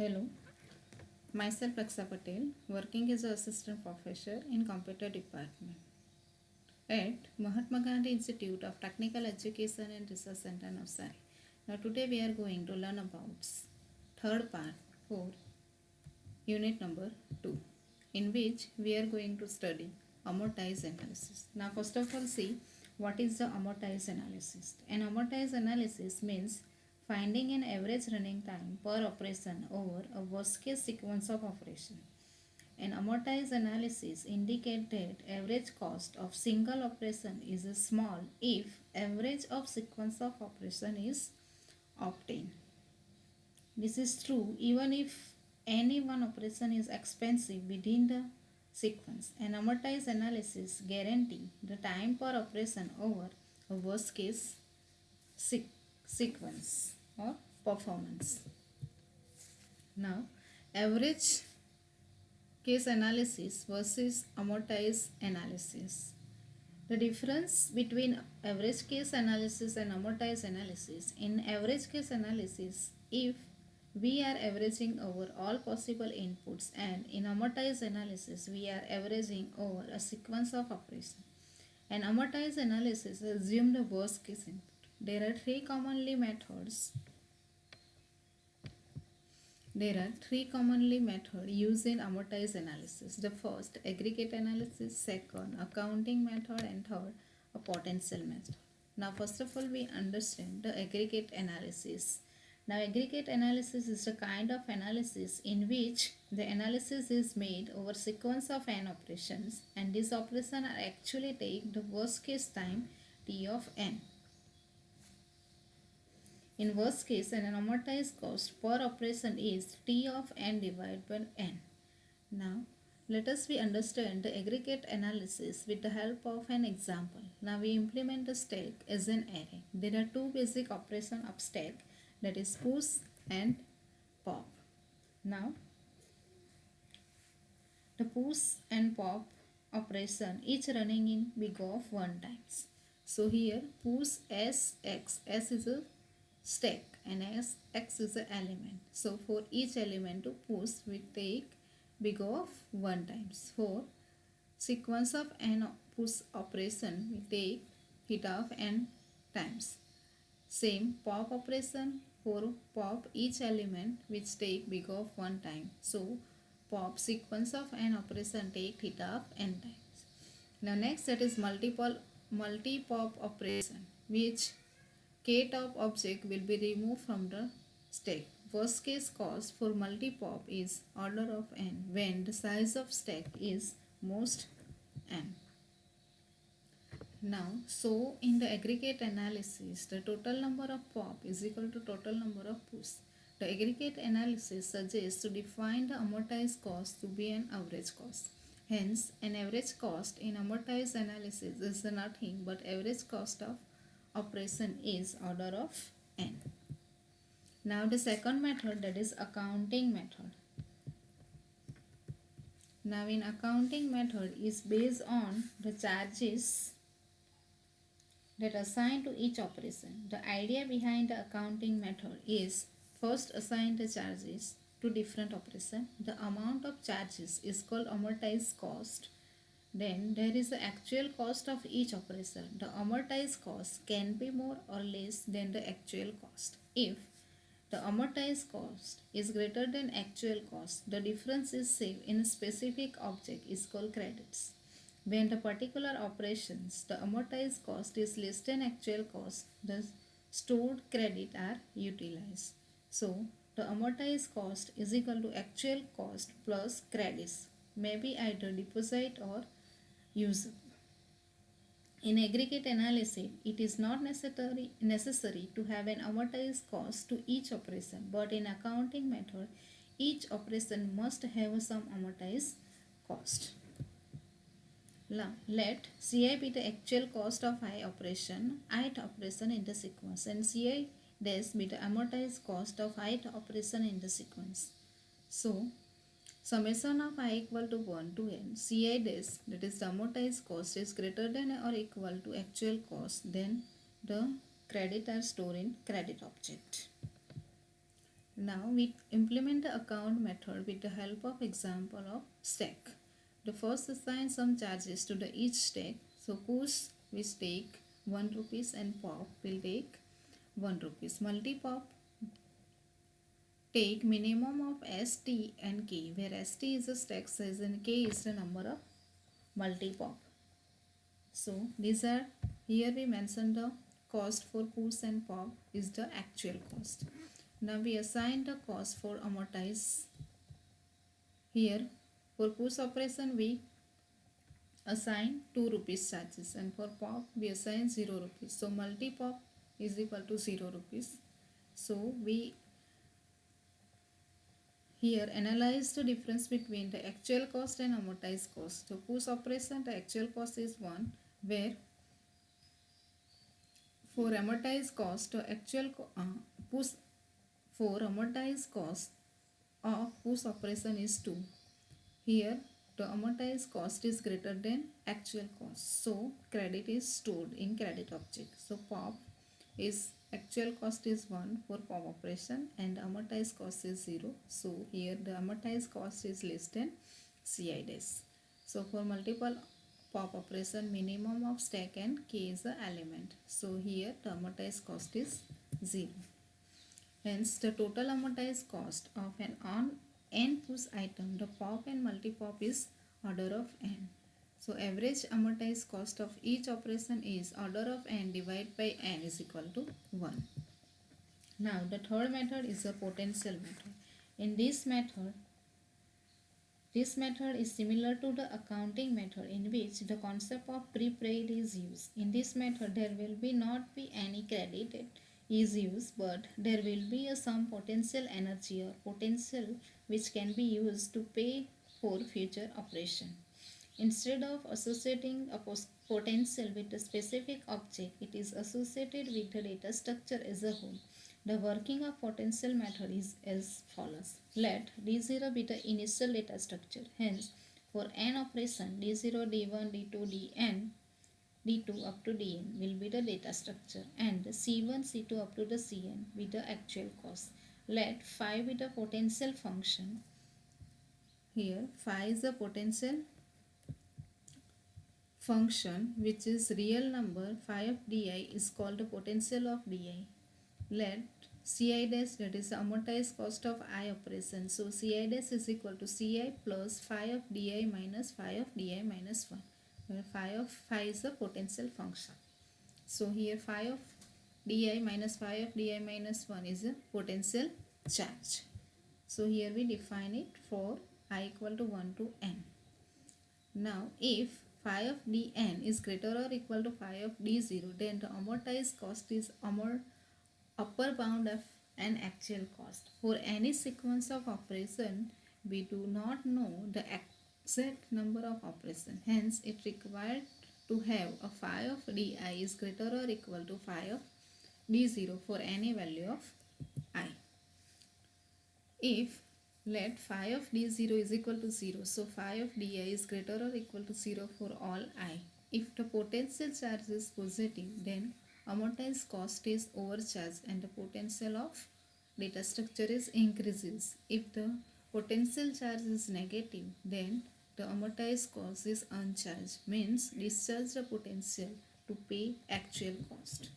Hello, myself Raksa Patel, working as an assistant professor in computer department at Mahatma Gandhi Institute of Technical Education and Research Center, Navsari. Now today we are going to learn about third part for unit number 2, in which we are going to study amortized analysis. Now first of all, see what is the amortized analysis. An amortized analysis means finding an average running time per operation over a worst case sequence of operation. An amortized analysis indicates that average cost of single operation is small if average of sequence of operation is obtained. This is true even if any one operation is expensive within the sequence. An amortized analysis guarantee the time per operation over a worst case sequence or performance. Now, average case analysis versus amortized analysis. The difference between average case analysis and amortized analysis. In average case analysis, if we are averaging over all possible inputs, and in amortized analysis we are averaging over a sequence of operations. An amortized analysis assumes the worst case input. There are three commonly methods used in amortized analysis. The first, aggregate analysis; second, accounting method; and third, a potential method. Now first of all we understand the aggregate analysis. Now aggregate analysis is a kind of analysis in which the analysis is made over sequence of n operations, and these operations are actually take the worst case time t of n. In worst case, an amortized cost per operation is T of n divided by n. Now, let us understand the aggregate analysis with the help of an example. Now, we implement the stack as an array. There are two basic operations of stack, that is push and pop. Now, the push and pop operation each running in big of 1 times. So, here push S is a stack and as x is the element. So for each element to push we take big of 1 times. For sequence of n push operation we take hit of n times. Same pop operation, for pop each element which take big of 1 time. So pop sequence of n operation take hit of n times. Now next, that is multi-pop operation, which k top object will be removed from the stack. Worst case cost for multi-pop is order of n when the size of stack is most n. Now, so in the aggregate analysis, the total number of pop is equal to total number of push. The aggregate analysis suggests to define the amortized cost to be an average cost. Hence, an average cost in amortized analysis is nothing but average cost of operation is order of n. Now the second method, that is accounting method. Now in accounting method is based on the charges that assigned to each operation. The idea behind the accounting method is first assign the charges to different operation. The amount of charges is called amortized cost. Then there is the actual cost of each operation. The amortized cost can be more or less than the actual cost. If the amortized cost is greater than actual cost, the difference is saved in a specific object is called credits. When the particular operations, the amortized cost is less than actual cost, the stored credit are utilized. So, the amortized cost is equal to actual cost plus credits, maybe either deposit or use. In aggregate analysis, it is not necessary to have an amortized cost to each operation, but in accounting method, each operation must have some amortized cost. Let Ci be the actual cost of ith operation in the sequence, and Ci dash be the amortized cost of ith operation in the sequence. So, summation of I equal to 1 to n, Ci dash, that is the amortized cost, is greater than or equal to actual cost, then the credit are stored in credit object. Now we implement the account method with the help of example of stack. The first assign some charges to the each stack. So push we take 1 rupees and pop will take 1 rupees. Multi-pop take minimum of ST and K, where ST is the stack size and K is the number of multi-pop. So these are, here we mentioned the cost for push and pop is the actual cost. Now we assign the cost for amortize. Here for push operation we assign 2 rupees charges and for pop we assign 0 rupees. So multi-pop is equal to 0 rupees. So we here analyze the difference between the actual cost and amortized cost. So push operation the actual cost is 1, where for amortized cost the actual push for amortized cost of push operation is 2. Here the amortized cost is greater than actual cost. So credit is stored in credit object. So pop is actual cost is 1 for pop operation and amortized cost is 0. So here the amortized cost is less than CI days. So for multiple pop operation minimum of stack and K is the element. So here the amortized cost is 0. Hence the total amortized cost of an on n push item, the pop and multi-pop is order of n. So average amortized cost of each operation is order of n divided by n is equal to 1. Now the third method is a potential method. In this method is similar to the accounting method in which the concept of prepaid is used. In this method there will not be any credit is used, but there will be some potential energy or potential which can be used to pay for future operation. Instead of associating a potential with a specific object, it is associated with the data structure as a whole. The working of potential method is as follows. Let D0 be the initial data structure. Hence, for n operation, D0, D1, D2, Dn, D2 up to Dn will be the data structure, and C1, C2 up to the Cn be the actual cost. Let phi be the potential function. Here phi is the potential function which is real number. Phi of di is called the potential of di. Let Ci dash, that is the amortized cost of I operation. So Ci dash is equal to Ci plus phi of di minus phi of di minus 1. Where phi is the potential function. So here phi of di minus phi of di minus 1 is a potential charge. So here we define it for I equal to 1 to n. Now if phi of dn is greater or equal to phi of d0, then the amortized cost is upper bound of an actual cost. For any sequence of operation, we do not know the exact number of operation. Hence, it required to have a phi of di is greater or equal to phi of d0 for any value of I. If let phi of d0 is equal to 0, so phi of di is greater or equal to 0 for all I. If the potential charge is positive, then amortized cost is overcharged and the potential of data structure is increases. If the potential charge is negative, then the amortized cost is uncharged, means discharge the potential to pay actual cost.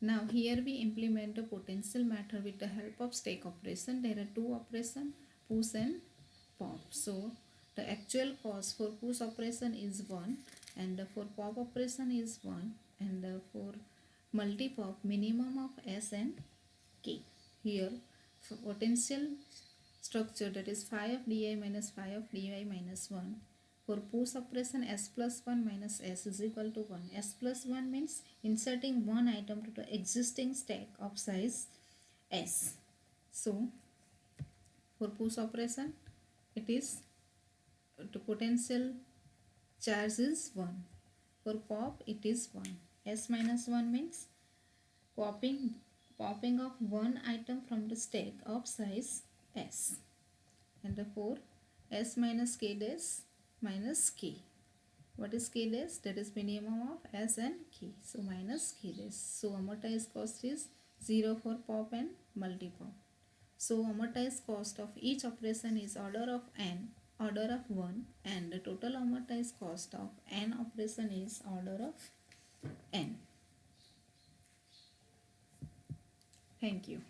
Now here we implement the potential method with the help of stack operation. There are two operations, push and pop. So the actual cost for push operation is 1 and for pop operation is 1, and for multi-pop minimum of S and K. Here for potential structure, that is phi of di minus phi of di minus 1. For push operation, S plus 1 minus S is equal to 1. S plus 1 means inserting one item to the existing stack of size S. So for push operation, it is the potential charge is 1. For pop, it is 1. S minus 1 means popping of one item from the stack of size S. And for S minus K dash minus K. What is K dash? That is minimum of S and K. So minus K dash. So amortized cost is 0 for pop and multi-pop. So amortized cost of each operation is order of 1, and the total amortized cost of n operation is order of n. Thank you.